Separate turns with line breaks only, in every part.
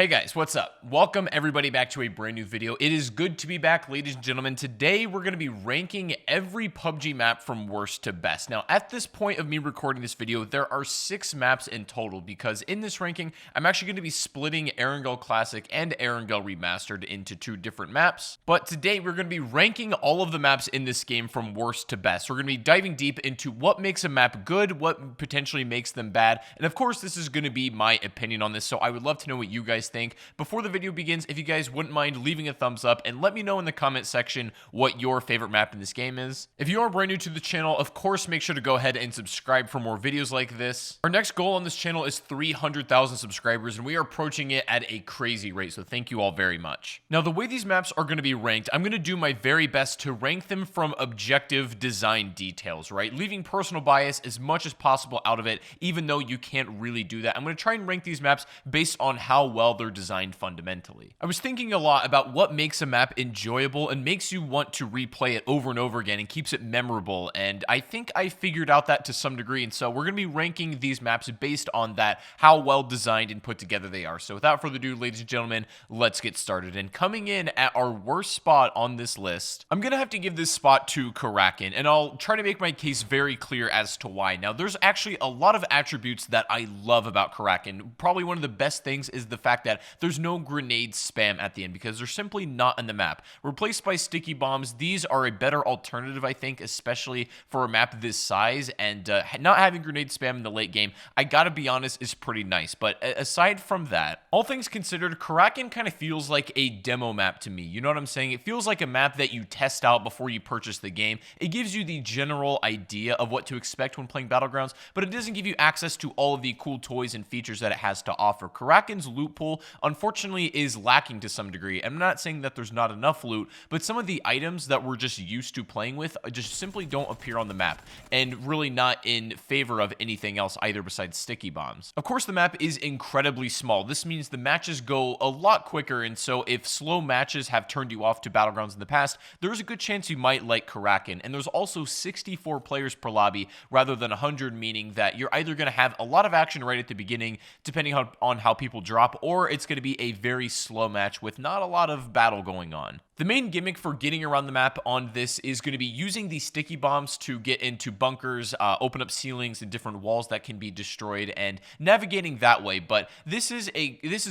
Hey guys, what's up? Welcome everybody back to a brand new video. It is good to be back, ladies and gentlemen. Today we're going to be ranking every PUBG map from worst to best. Now, at this point of me recording this video, there are 6 maps in total because in this ranking, I'm actually going to be splitting Erangel Classic and Erangel Remastered into 2 different maps. But today we're going to be ranking all of the maps in this game from worst to best. We're going to be diving deep into what makes a map good, what potentially makes them bad, and of course this is going to be my opinion on this, so I would love to know what you guys think. Before the video begins, if you guys wouldn't mind leaving a thumbs up and let me know in the comment section what your favorite map in this game is. If you are brand new to the channel, of course make sure to go ahead and subscribe for more videos like this. Our next goal on this channel is 300,000 subscribers and we are approaching it at a crazy rate, so thank you all very much. Now, the way these maps are going to be ranked, I'm going to do my very best to rank them from objective design details, right? Leaving personal bias as much as possible out of it, even though you can't really do that. I'm going to try and rank these maps based on how well they're designed fundamentally. I was thinking a lot about what makes a map enjoyable and makes you want to replay it over and over again and keeps it memorable, and I think I figured out that to some degree, and so we're going to be ranking these maps based on that, how well designed and put together they are. So without further ado, ladies and gentlemen, let's get started. And coming in at our worst spot on this list, I'm going to have to give this spot to Karakin, and I'll try to make my case very clear as to why. Now, there's actually a lot of attributes that I love about Kraken. Probably one of the best things is the fact that there's no grenade spam at the end because they're simply not in the map. Replaced by sticky bombs, these are a better alternative, I think, especially for a map this size, and not having grenade spam in the late game, I gotta be honest, is pretty nice. But aside from that, all things considered, Kraken kind of feels like a demo map to me. You know what I'm saying? It feels like a map that you test out before you purchase the game. It gives you the general idea of what to expect when playing Battlegrounds, but it doesn't give you access to all of the cool toys and features that it has to offer. Kraken's loot pool, unfortunately, is lacking to some degree. I'm not saying that there's not enough loot, but some of the items that we're just used to playing with just simply don't appear on the map, and really not in favor of anything else either besides sticky bombs. Of course, the map is incredibly small. This means the matches go a lot quicker, and so if slow matches have turned you off to Battlegrounds in the past, there's a good chance you might like Kraken. And there's also 64 players per lobby rather than 100, meaning that you're either going to have a lot of action right at the beginning, depending on how people drop, or it's going to be a very slow match with not a lot of battle going on. The main gimmick for getting around the map on this is going to be using these sticky bombs to get into bunkers, open up ceilings and different walls that can be destroyed, and navigating that way. But this is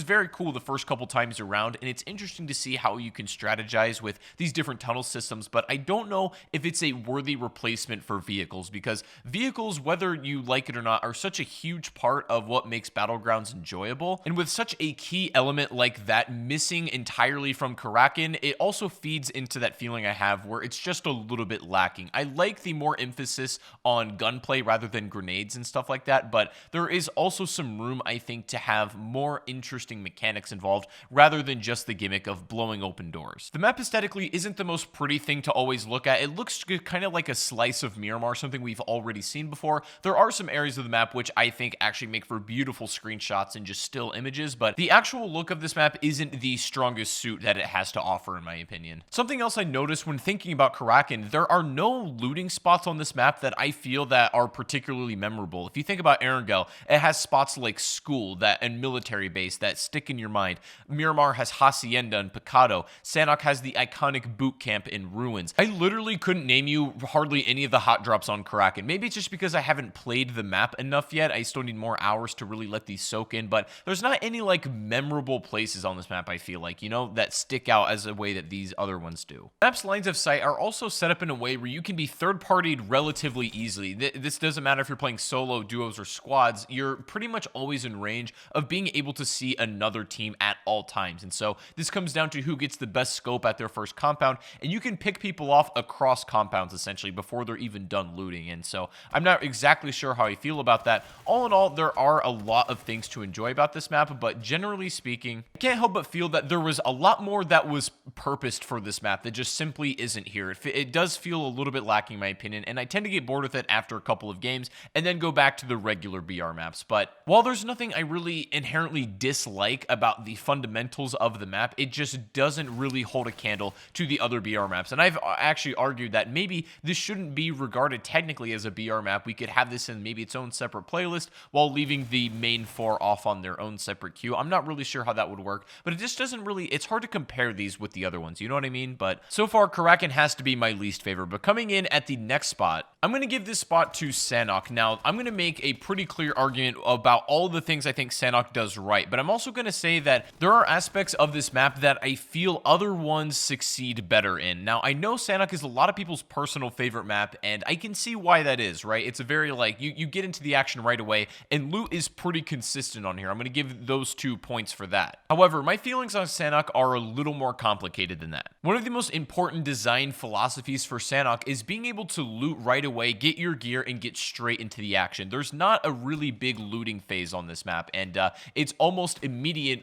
very cool the first couple times around, and it's interesting to see how you can strategize with these different tunnel systems, but I don't know if it's a worthy replacement for vehicles, because vehicles, whether you like it or not, are such a huge part of what makes Battlegrounds enjoyable, and with such a key element like that missing entirely from Karakin, it also feeds into that feeling I have where it's just a little bit lacking. I like the more emphasis on gunplay rather than grenades and stuff like that, but there is also some room, I think, to have more interesting mechanics involved rather than just the gimmick of blowing open doors. The map aesthetically isn't the most pretty thing to always look at. It looks kind of like a slice of Miramar, something we've already seen before. There are some areas of the map which I think actually make for beautiful screenshots and just still images, but the actual look of this map isn't the strongest suit that it has to offer, in my opinion. Something else I noticed when thinking about Karakin, there are no looting spots on this map that I feel that are particularly memorable. If you think about Erangel, it has spots like school and military base that stick in your mind. Miramar has Hacienda and Picado. Sahnhok has the iconic boot camp in ruins. I literally couldn't name you hardly any of the hot drops on Karakin. Maybe it's just because I haven't played the map enough yet. I still need more hours to really let these soak in, but there's not any like memorable places on this map, I feel like, you know, that stick out as a way that these other ones do. Map's lines of sight are also set up in a way where you can be third-partied relatively easily. This doesn't matter if you're playing solo, duos, or squads. You're pretty much always in range of being able to see another team at all times. And so this comes down to who gets the best scope at their first compound, and you can pick people off across compounds essentially before they're even done looting. And so I'm not exactly sure how I feel about that. All in all, there are a lot of things to enjoy about this map, but generally speaking, I can't help but feel that there was a lot more that was purposed for this map that just simply isn't here. It does feel a little bit lacking in my opinion, and I tend to get bored with it after a couple of games and then go back to the regular BR maps. But while there's nothing I really inherently dislike about the fundamental fundamentals of the map, it just doesn't really hold a candle to the other BR maps. And I've actually argued that maybe this shouldn't be regarded technically as a BR map. We could have this in maybe its own separate playlist while leaving the main 4 off on their own separate queue. I'm not really sure how that would work, but it just doesn't really, it's hard to compare these with the other ones, you know what I mean? But so far, Karakin has to be my least favorite. But coming in at the next spot, I'm going to give this spot to Sahnhok. Now, I'm going to make a pretty clear argument about all the things I think Sahnhok does right, but I'm also going to say that there are aspects of this map that I feel other ones succeed better in. Now, I know Sahnhok is a lot of people's personal favorite map, and I can see why that is, right? It's a very, like, you get into the action right away, and loot is pretty consistent on here. I'm going to give those 2 points for that. However, my feelings on Sahnhok are a little more complicated than that. One of the most important design philosophies for Sahnhok is being able to loot right away, get your gear, and get straight into the action. There's not a really big looting phase on this map, and it's almost immediate,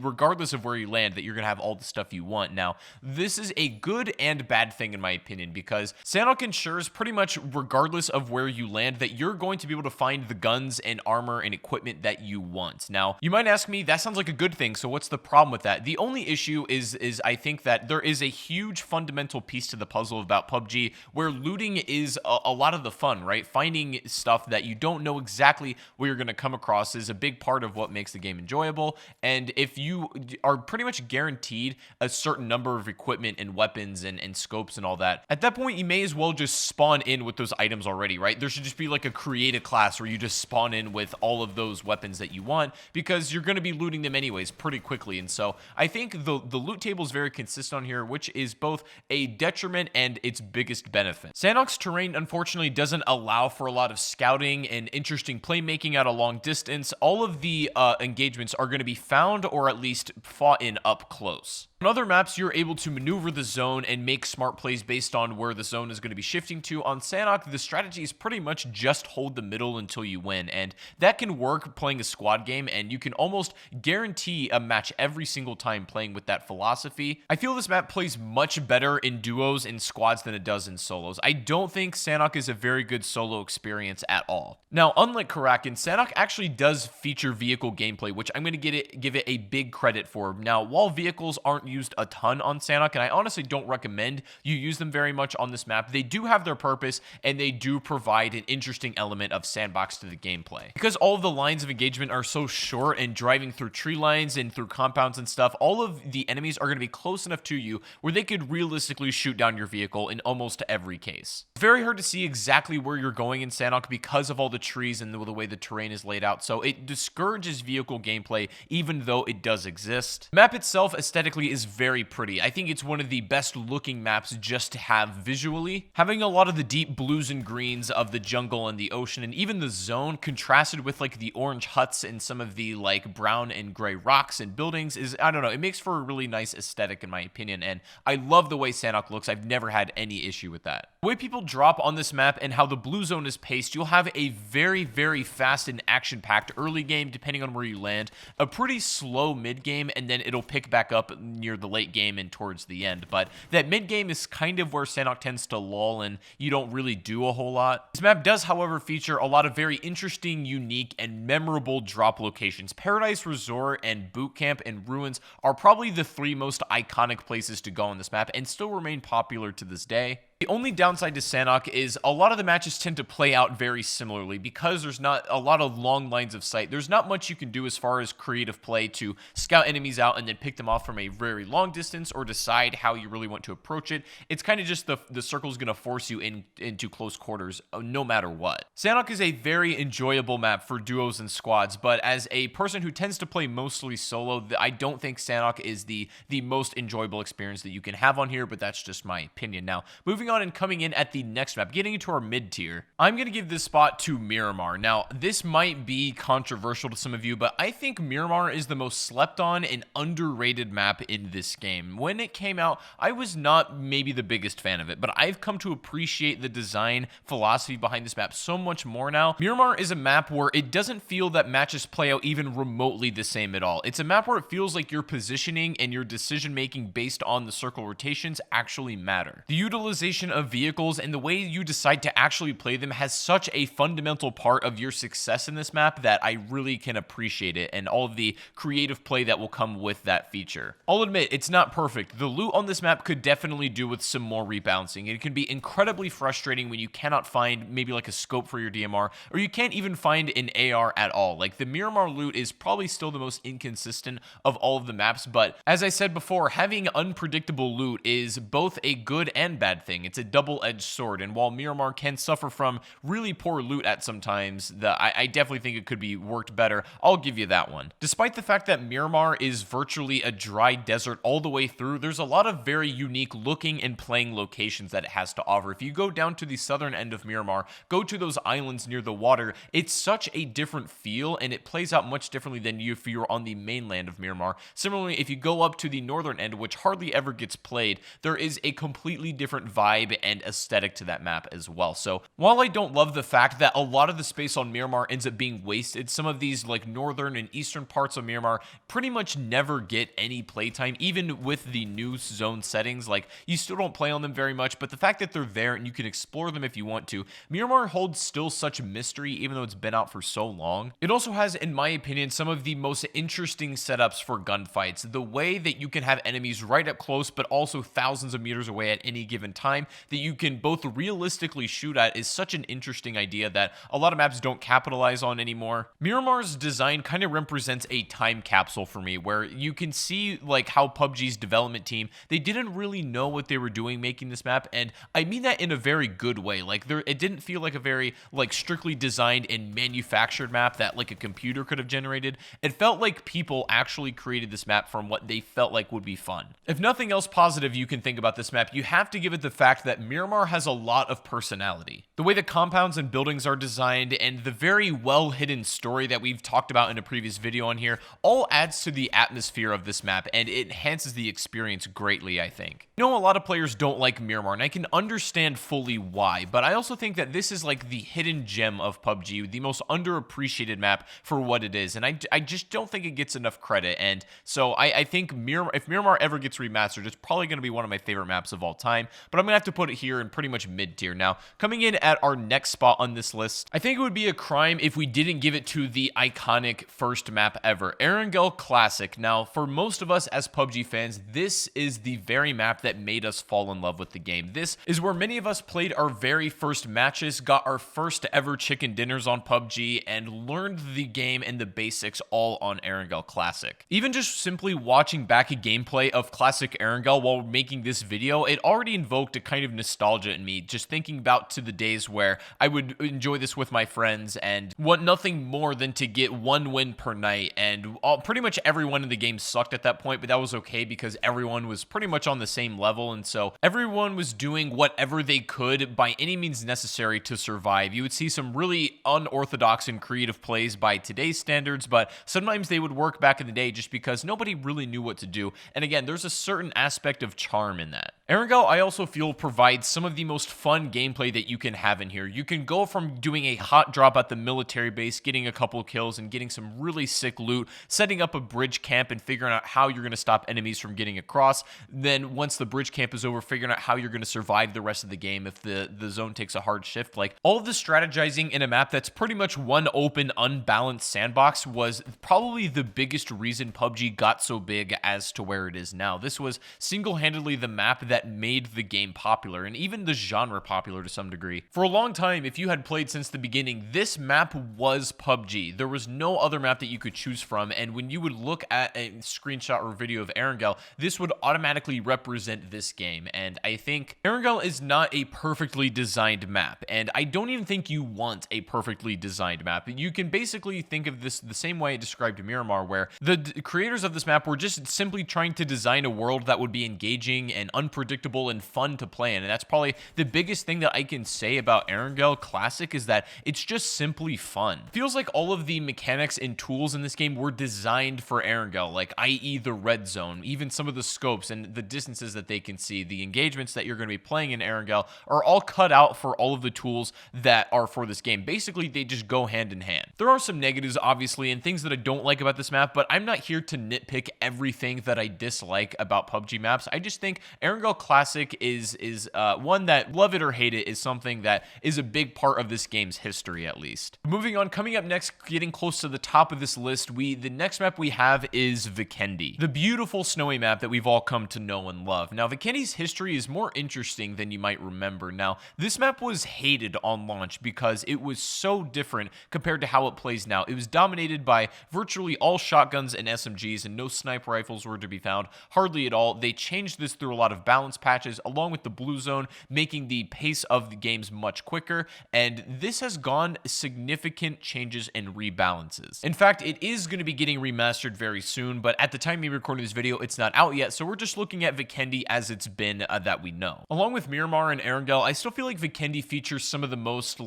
regardless of where you land, that you're going to have all the stuff you want. Now, this is a good and bad thing in my opinion, because Sahnhok ensures pretty much regardless of where you land that you're going to be able to find the guns and armor and equipment that you want. Now, you might ask me, that sounds like a good thing, so what's the problem with that? The only issue is I think that there is a huge fundamental piece to the puzzle about PUBG where looting is a lot of the fun, right? Finding stuff that you don't know exactly where you're going to come across is a big part of what makes the game enjoyable, and if you are pretty much guaranteed a certain number of equipment and weapons and scopes and all that, at that point you may as well just spawn in with those items already, right? There should just be like a created class where you just spawn in with all of those weapons that you want, because you're going to be looting them anyways pretty quickly. And so I think the loot table is very consistent on here, which is both a detriment and its biggest benefit. Sahnhok's terrain unfortunately doesn't allow for a lot of scouting and interesting playmaking at a long distance. All of the engagements are going to be found or at least fought in up close. On other maps, you're able to maneuver the zone and make smart plays based on where the zone is going to be shifting to. On Sahnhok, the strategy is pretty much just hold the middle until you win, and that can work playing a squad game, and you can almost guarantee a match every single time playing with that philosophy. I feel this map plays much better in duos and squads than it does in solos. I don't think Sahnhok is a very good solo experience at all. Now, unlike Karakin, Sahnhok actually does feature vehicle gameplay, which I'm going to give it a big credit for. Now, while vehicles aren't used a ton on Sahnhok, and I honestly don't recommend you use them very much on this map, they do have their purpose, and they do provide an interesting element of sandbox to the gameplay. Because all of the lines of engagement are so short and driving through tree lines and through compounds and stuff, all of the enemies are going to be close enough to you where they could realistically shoot down your vehicle in almost every case. It's very hard to see exactly where you're going in Sahnhok because of all the trees and the way the terrain is laid out, so it discourages vehicle gameplay even though it does exist. The map itself aesthetically is very pretty. I think it's one of the best looking maps just to have visually. Having a lot of the deep blues and greens of the jungle and the ocean and even the zone contrasted with like the orange huts and some of the like brown and gray rocks and buildings is, I don't know, it makes for a really nice aesthetic in my opinion, and I love the way Sahnhok looks. I've never had any issue with that. The way people drop on this map and how the blue zone is paced, you'll have a very, very fast and action-packed early game depending on where you land, a pretty slow mid game, and then it'll pick back up near the late game and towards the end. But that mid game is kind of where Sahnhok tends to lull and you don't really do a whole lot. This map does, however, feature a lot of very interesting, unique, and memorable drop locations. Paradise Resort and Boot Camp and Ruins are probably the 3 most iconic places to go on this map and still remain popular to this day. The only downside to Sahnhok is a lot of the matches tend to play out very similarly because there's not a lot of long lines of sight. There's not much you can do as far as creative play to scout enemies out and then pick them off from a very long distance or decide how you really want to approach it. It's kind of just the circle's going to force you into close quarters no matter what. Sahnhok is a very enjoyable map for duos and squads, but as a person who tends to play mostly solo, I don't think Sahnhok is the most enjoyable experience that you can have on here, but that's just my opinion. Now, moving on and coming in at the next map, getting into our mid tier, I'm going to give this spot to Miramar. Now, this might be controversial to some of you, but I think Miramar is the most slept on and underrated map in this game. When it came out, I was not maybe the biggest fan of it, but I've come to appreciate the design philosophy behind this map so much more now. Miramar is a map where it doesn't feel that matches play out even remotely the same at all. It's a map where it feels like your positioning and your decision making based on the circle rotations actually matter. The utilization combination of vehicles and the way you decide to actually play them has such a fundamental part of your success in this map that I really can appreciate it, and all of the creative play that will come with that feature. I'll admit, it's not perfect. The loot on this map could definitely do with some more rebalancing. It can be incredibly frustrating when you cannot find maybe like a scope for your DMR, or you can't even find an AR at all. Like, the Miramar loot is probably still the most inconsistent of all of the maps, but as I said before, having unpredictable loot is both a good and bad thing. It's a double-edged sword, and while Miramar can suffer from really poor loot at some times, I definitely think it could be worked better. I'll give you that one. Despite the fact that Miramar is virtually a dry desert all the way through, there's a lot of very unique looking and playing locations that it has to offer. If you go down to the southern end of Miramar, go to those islands near the water, it's such a different feel, and it plays out much differently than if you're on the mainland of Miramar. Similarly, if you go up to the northern end, which hardly ever gets played, there is a completely different vibe and aesthetic to that map as well. So while I don't love the fact that a lot of the space on Miramar ends up being wasted, some of these like northern and eastern parts of Miramar pretty much never get any playtime, even with the new zone settings. Like, you still don't play on them very much, but the fact that they're there and you can explore them if you want to, Miramar holds still such mystery even though it's been out for so long. It also has, in my opinion, some of the most interesting setups for gunfights. The way that you can have enemies right up close but also thousands of meters away at any given time that you can both realistically shoot at is such an interesting idea that a lot of maps don't capitalize on anymore. Miramar's design kind of represents a time capsule for me, where you can see like how PUBG's development team, they didn't really know what they were doing making this map, and I mean that in a very good way. Like, it didn't feel like a very like strictly designed and manufactured map that like a computer could have generated. It felt like people actually created this map from what they felt like would be fun. If nothing else positive you can think about this map, you have to give it the fact that Miramar has a lot of personality. The way the compounds and buildings are designed and the very well hidden story that we've talked about in a previous video on here all adds to the atmosphere of this map, and it enhances the experience greatly, I think. I know a lot of players don't like Miramar, and I can understand fully why, but I also think that this is like the hidden gem of PUBG, the most underappreciated map for what it is, and I just don't think it gets enough credit. And so I think if Miramar ever gets remastered, it's probably going to be one of my favorite maps of all time, but I'm going to have to put it here in pretty much mid-tier. Now, coming in at our next spot on this list, I think it would be a crime if we didn't give it to the iconic first map ever, Erangel Classic. Now, for most of us as PUBG fans, this is the very map that made us fall in love with the game. This is where many of us played our very first matches, got our first ever chicken dinners on PUBG, and learned the game and the basics all on Erangel Classic. Even just simply watching back a gameplay of Classic Erangel while making this video, it already invoked a kind of nostalgia in me, just thinking about to the days where I would enjoy this with my friends and want nothing more than to get one win per night, and pretty much everyone in the game sucked at that point, but that was okay because everyone was pretty much on the same level, and so everyone was doing whatever they could by any means necessary to survive. You would see some really unorthodox and creative plays by today's standards, but sometimes they would work back in the day just because nobody really knew what to do, and again, there's a certain aspect of charm in that. Erangel, I also feel, provides some of the most fun gameplay that you can have in here. You can go from doing a hot drop at the military base, getting a couple kills and getting some really sick loot, setting up a bridge camp and figuring out how you're going to stop enemies from getting across. Then once the bridge camp is over, figuring out how you're going to survive the rest of the game if the zone takes a hard shift. Like, all of the strategizing in a map that's pretty much one open, unbalanced sandbox was probably the biggest reason PUBG got so big as to where it is now. This was single-handedly the map that made the game popular, and even the genre popular to some degree. For a long time, if you had played since the beginning, this map was PUBG. There was no other map that you could choose from, and when you would look at a screenshot or video of Erangel, this would automatically represent this game. And I think Erangel is not a perfectly designed map, and I don't even think you want a perfectly designed map. You can basically think of this the same way I described Miramar, where the creators of this map were just simply trying to design a world that would be engaging and unpredictable and fun to play in. And that's probably the biggest thing that I can say about Erangel Classic, is that it's just simply fun. It feels like all of the mechanics and tools in this game were designed for Erangel, like i.e. the red zone, even some of the scopes and the distances that they can see, the engagements that you're going to be playing in Erangel are all cut out for all of the tools that are for this game. Basically, they just go hand in hand. There are some negatives, obviously, and things that I don't like about this map, but I'm not here to nitpick everything that I dislike about PUBG maps. I just think Erangel Erangel Classic is one that, love it or hate it, is something that is a big part of this game's history, at least. Moving on, coming up next, getting close to the top of this list, the next map we have is Vikendi, the beautiful snowy map that we've all come to know and love. Now, Vikendi's history is more interesting than you might remember. Now, this map was hated on launch because it was so different compared to how it plays now. It was dominated by virtually all shotguns and SMGs, and no sniper rifles were to be found, hardly at all. They changed this through a lot of balance patches, along with the blue zone, making the pace of the games much quicker, and this has gone significant changes and rebalances. In fact, it is going to be getting remastered very soon, but at the time of me recording this video, it's not out yet, so we're just looking at Vikendi as it's been that we know. Along with Miramar and Erangel, I still feel like Vikendi features some of the most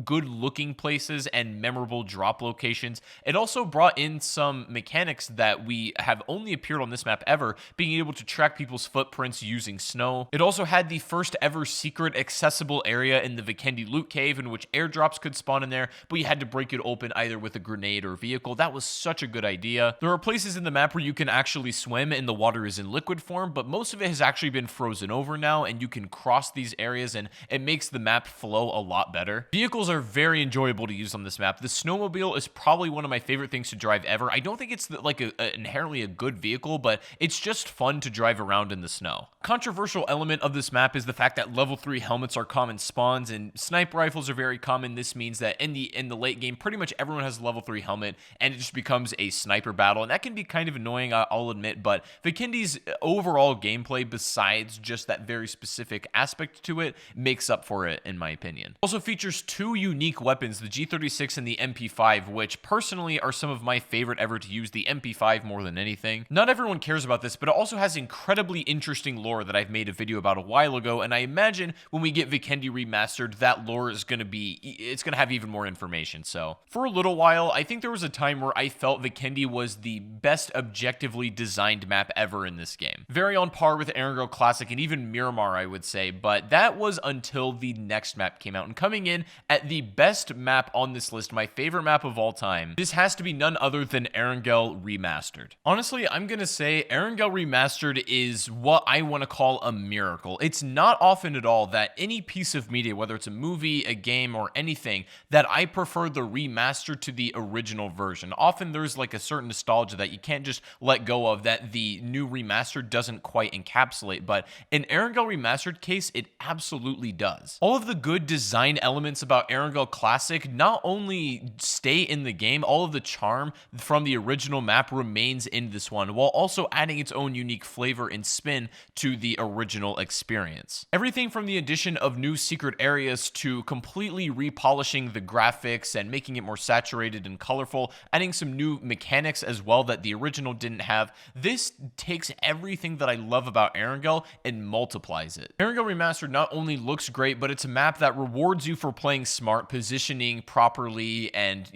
good-looking places and memorable drop locations. It also brought in some mechanics that we have only appeared on this map ever, being able to track people's footprints using snow. It also had the first ever secret accessible area in the Vikendi loot cave, in which airdrops could spawn in there, but you had to break it open either with a grenade or vehicle. That was such a good idea. There are places in the map where you can actually swim and the water is in liquid form, but most of it has actually been frozen over now, and you can cross these areas, and it makes the map flow a lot better. Vehicles are very enjoyable to use on this map. The snowmobile is probably one of my favorite things to drive ever. I don't think it's inherently a good vehicle, but it's just fun to drive around in the snow. Controversial element of this map is the fact that level 3 helmets are common spawns and sniper rifles are very common. This means that in the late game, pretty much everyone has a level 3 helmet, and it just becomes a sniper battle, and that can be kind of annoying, I'll admit, but Vikendi's overall gameplay, besides just that very specific aspect to it, makes up for it, in my opinion. Also features two unique weapons, the G36 and the MP5, which personally are some of my favorite ever to use, the MP5 more than anything. Not everyone cares about this, but it also has incredibly interesting lore that I've made a video about a while ago, and I imagine when we get Vikendi remastered, that lore is going to have even more information. So for a little while, I think there was a time where I felt Vikendi was the best objectively designed map ever in this game. Very on par with Erangel Classic and even Miramar, I would say, but that was until the next map came out. And coming in at the best map on this list, my favorite map of all time, this has to be none other than Erangel Remastered. Honestly, I'm gonna say Erangel Remastered is what I want to call a miracle. It's not often at all that any piece of media, whether it's a movie, a game, or anything, that I prefer the remaster to the original version. Often there's like a certain nostalgia that you can't just let go of that the new remaster doesn't quite encapsulate, but in Erangel Remastered case, it absolutely does. All of the good design elements about Erangel Classic not only stay in the game, all of the charm from the original map remains in this one, while also adding its own unique flavor and spin to the original experience. Everything from the addition of new secret areas to completely repolishing the graphics and making it more saturated and colorful, adding some new mechanics as well that the original didn't have. This takes everything that I love about Erangel and multiplies it. Erangel Remastered not only looks great, but it's a map that rewards you for playing smart, positioning properly, and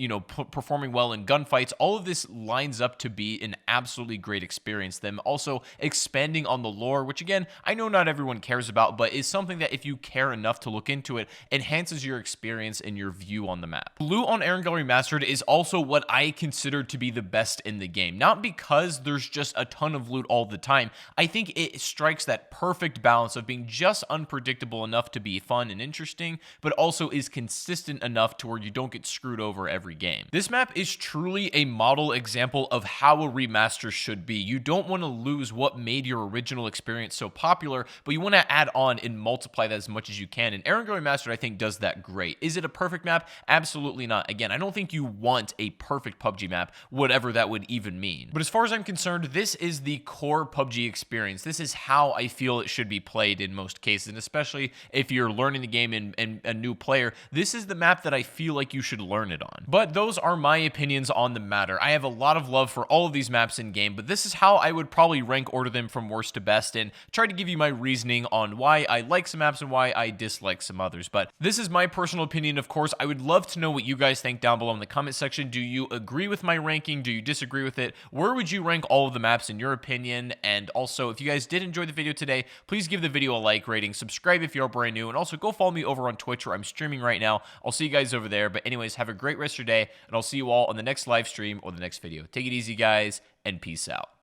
performing well in gunfights. All of this lines up to be an absolutely great experience. Them also expanding on the lore, which again, I know not everyone cares about, but is something that if you care enough to look into it, enhances your experience and your view on the map. Loot on Erangel Remastered is also what I consider to be the best in the game. Not because there's just a ton of loot all the time. I think it strikes that perfect balance of being just unpredictable enough to be fun and interesting, but also is consistent enough to where you don't get screwed over every game. This map is truly a model example of how a remaster should be. You don't want to lose what made your original experience so popular, but you want to add on and multiply that as much as you can, and Erangel Remastered, I think, does that great. Is it a perfect map? Absolutely not. Again, I don't think you want a perfect PUBG map, whatever that would even mean. But as far as I'm concerned, this is the core PUBG experience. This is how I feel it should be played in most cases, and especially if you're learning the game and a new player, this is the map that I feel like you should learn it on. But those are my opinions on the matter. I have a lot of love for all of these maps in game, but this is how I would probably rank order them from worst to best and try to give you my reasoning on why I like some maps and why I dislike some others. But this is my personal opinion, of course. I would love to know what you guys think down below in the comment section. Do you agree with my ranking? Do you disagree with it? Where would you rank all of the maps in your opinion? And also, if you guys did enjoy the video today, please give the video a like rating, subscribe if you're brand new, and also go follow me over on Twitch where I'm streaming right now. I'll see you guys over there. But anyways, have a great rest of your day, and I'll see you all on the next live stream or the next video. Take it easy, guys, and peace out.